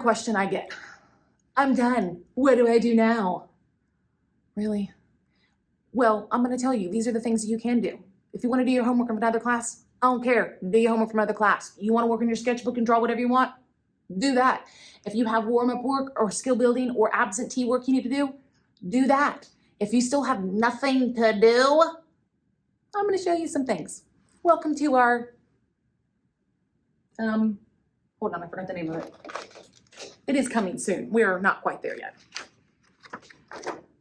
question I get. I'm done. What do I do now? Really? Well, I'm going to tell you, these are the things that you can do. If you want to do your homework from another class, I don't care. Do your homework from another class. You want to work in your sketchbook and draw whatever you want? Do that. If you have warm-up work or skill building or absentee work you need to do that. If you still have nothing to do, I'm going to show you some things. Welcome to our, hold on, I forgot the name of it. It is coming soon. We're not quite there yet.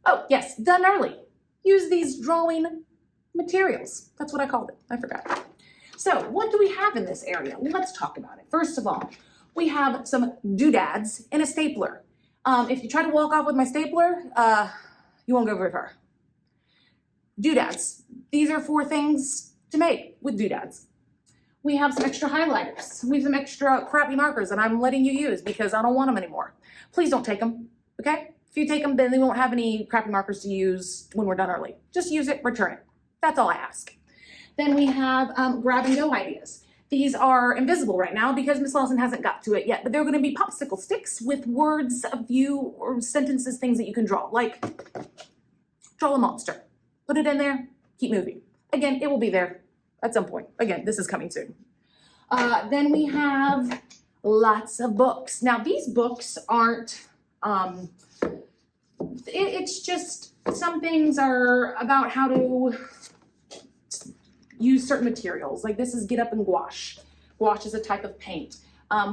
Oh, yes, done early. Use these drawing materials. That's what I called it. I forgot. So what do we have in this area? Let's talk about it. First of all, we have some doodads and a stapler. If you try to walk off with my stapler, you won't go very far. Doodads. These are 4 things to make with doodads. We have some extra highlighters. We have some extra crappy markers that I'm letting you use because I don't want them anymore. Please don't take them, okay? If you take them, then they won't have any crappy markers to use when we're done early. Just use it, return it. That's all I ask. Then we have grab and go ideas. These are invisible right now because Miss Lawson hasn't got to it yet, but they're going to be popsicle sticks with words of you or sentences, things that you can draw, like draw a monster. Put it in there, keep moving. Again, it will be there at some point. Again, this is coming soon. Then we have lots of books. Now these books aren't, it's just some things are about how to use certain materials. Like this is Get Up and Gouache. Gouache is a type of paint.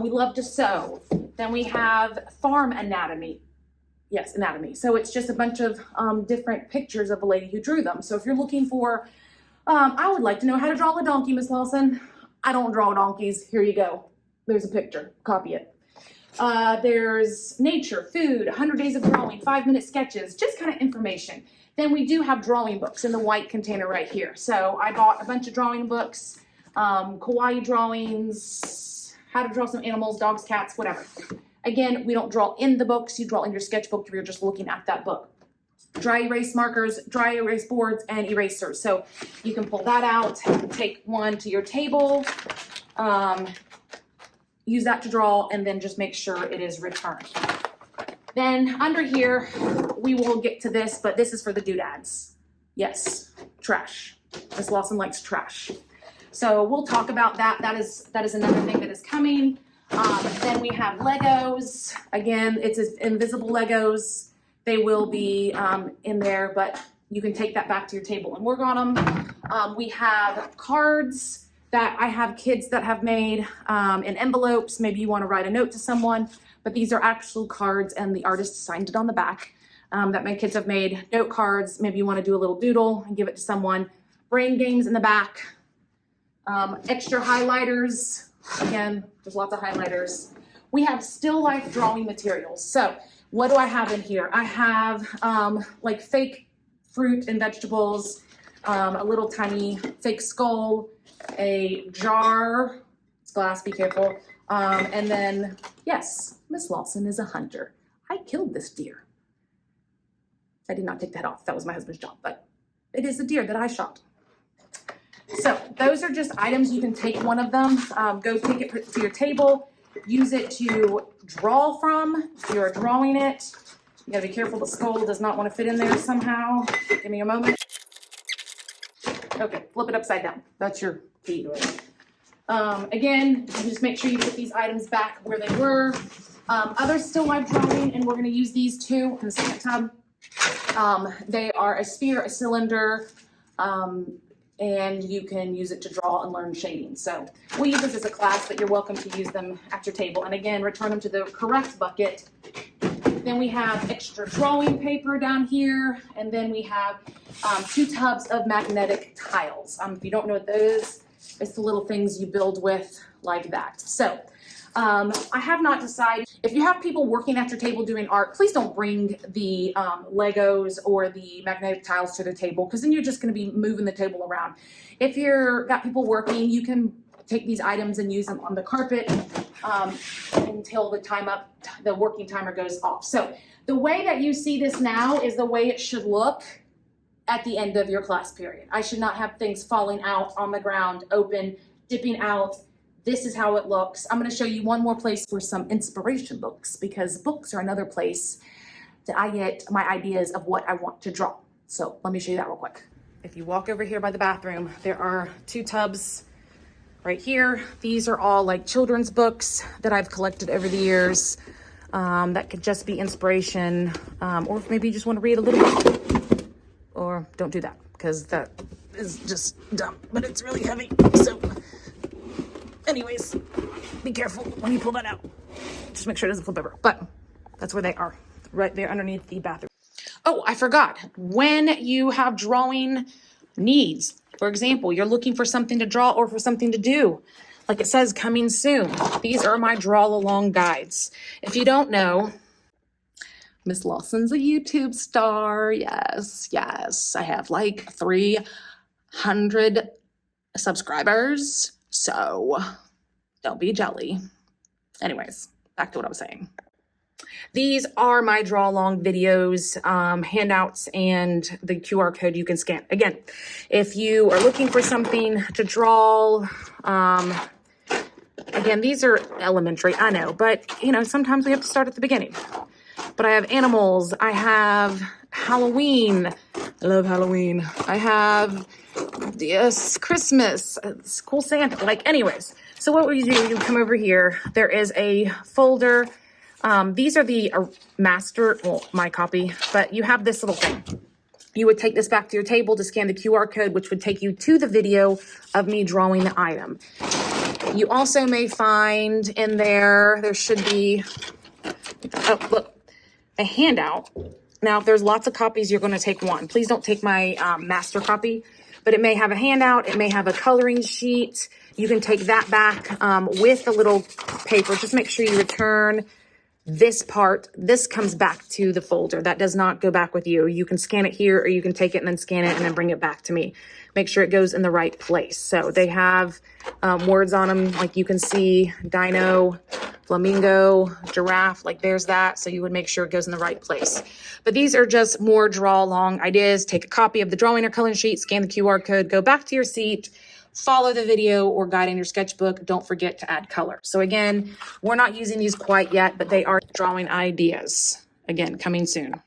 We love to sew. Then we have Farm Anatomy. Yes, anatomy. So it's just a bunch of different pictures of a lady who drew them. So if you're looking for, I would like to know how to draw a donkey, Miss Lawson. I don't draw donkeys. Here you go. There's a picture. Copy it. There's nature, food, 100 days of drawing, 5-minute sketches, just kind of information. Then we do have drawing books in the white container right here. So I bought a bunch of drawing books, kawaii drawings, how to draw some animals, dogs, cats, whatever. Again, we don't draw in the books. You draw in your sketchbook if you're just looking at that book. Dry erase markers, dry erase boards, and erasers. So you can pull that out, take one to your table, use that to draw, and then just make sure it is returned. Then under here, we will get to this, but this is for the doodads. Yes, trash. Miss Lawson likes trash. So we'll talk about that. That is another thing that is coming. Then we have Legos. Again, it's invisible Legos. They will be in there, but you can take that back to your table and work on them. We have cards that I have kids that have made in envelopes. Maybe you want to write a note to someone, but these are actual cards and the artist signed it on the back that my kids have made. Note cards, maybe you want to do a little doodle and give it to someone. Brain games in the back. Extra highlighters. Again, there's lots of highlighters. We have still life drawing materials. So what do I have in here? I have like fake fruit and vegetables, a little tiny fake skull, a jar, it's glass, be careful. And then, yes, Miss Lawson is a hunter. I killed this deer. I did not take that off. That was my husband's job, but it is a deer that I shot. So those are just items. You can take one of them, go take it to your table, use it to draw from. If you're drawing it, you gotta be careful the skull does not want to fit in there somehow. Give me a moment. Okay, flip it upside down. That's your key to it. Again, just make sure you put these items back where they were. Other still life drawing, and we're gonna use these two in the second tub. They are a sphere, a cylinder, and you can use it to draw and learn shading. So we use this as a class, but you're welcome to use them at your table. And again, return them to the correct bucket. Then we have extra drawing paper down here. And then we have 2 tubs of magnetic tiles. If you don't know what those, it's the little things you build with like that. So I have not decided. If you have people working at your table doing art, please don't bring the Legos or the magnetic tiles to the table, because then you're just going to be moving the table around. If you're got people working, you can take these items and use them on the carpet until the working timer goes off. So the way that you see this now is the way it should look at the end of your class period. I should not have things falling out on the ground, open, dipping out. This is how it looks. I'm going to show you one more place for some inspiration books, because books are another place that I get my ideas of what I want to draw. So let me show you that real quick. If you walk over here by the bathroom, there are 2 tubs right here. These are all like children's books that I've collected over the years. That could just be inspiration, or if maybe you just want to read a little bit, or don't do that, because that is just dumb, but it's really heavy. So anyways, be careful when you pull that out. Just make sure it doesn't flip over. But that's where they are, right there underneath the bathroom. Oh, I forgot. When you have drawing needs, for example, you're looking for something to draw or for something to do, like it says coming soon. These are my draw along guides. If you don't know, Miss Lawson's a YouTube star. Yes, yes. I have like 300 subscribers. So don't be jelly. Anyways, back to what I was saying. These are my draw along videos, handouts, and the QR code you can scan. Again, if you are looking for something to draw, again, these are elementary, I know, but you know, sometimes we have to start at the beginning. But I have animals, I have Halloween, I love Halloween. I have, yes, Christmas, cool Santa, like anyways. So what we do, you come over here, there is a folder. These are the master, well, my copy, but you have this little thing. You would take this back to your table to scan the QR code, which would take you to the video of me drawing the item. You also may find in there should be, oh, look, a handout. Now, if there's lots of copies, you're going to take one. Please don't take my master copy, but it may have a handout. It may have a coloring sheet. You can take that back with a little paper. Just make sure you return this part. This comes back to the folder. That does not go back with you. You can scan it here, or you can take it and then scan it and then bring it back to me. Make sure it goes in the right place. So they have words on them, like you can see dino, flamingo, giraffe, like there's that. So you would make sure it goes in the right place. But these are just more draw along ideas. Take a copy of the drawing or coloring sheet, scan the QR code, go back to your seat, follow the video or guide in your sketchbook. Don't forget to add color. So again, we're not using these quite yet, but they are drawing ideas. Again, coming soon.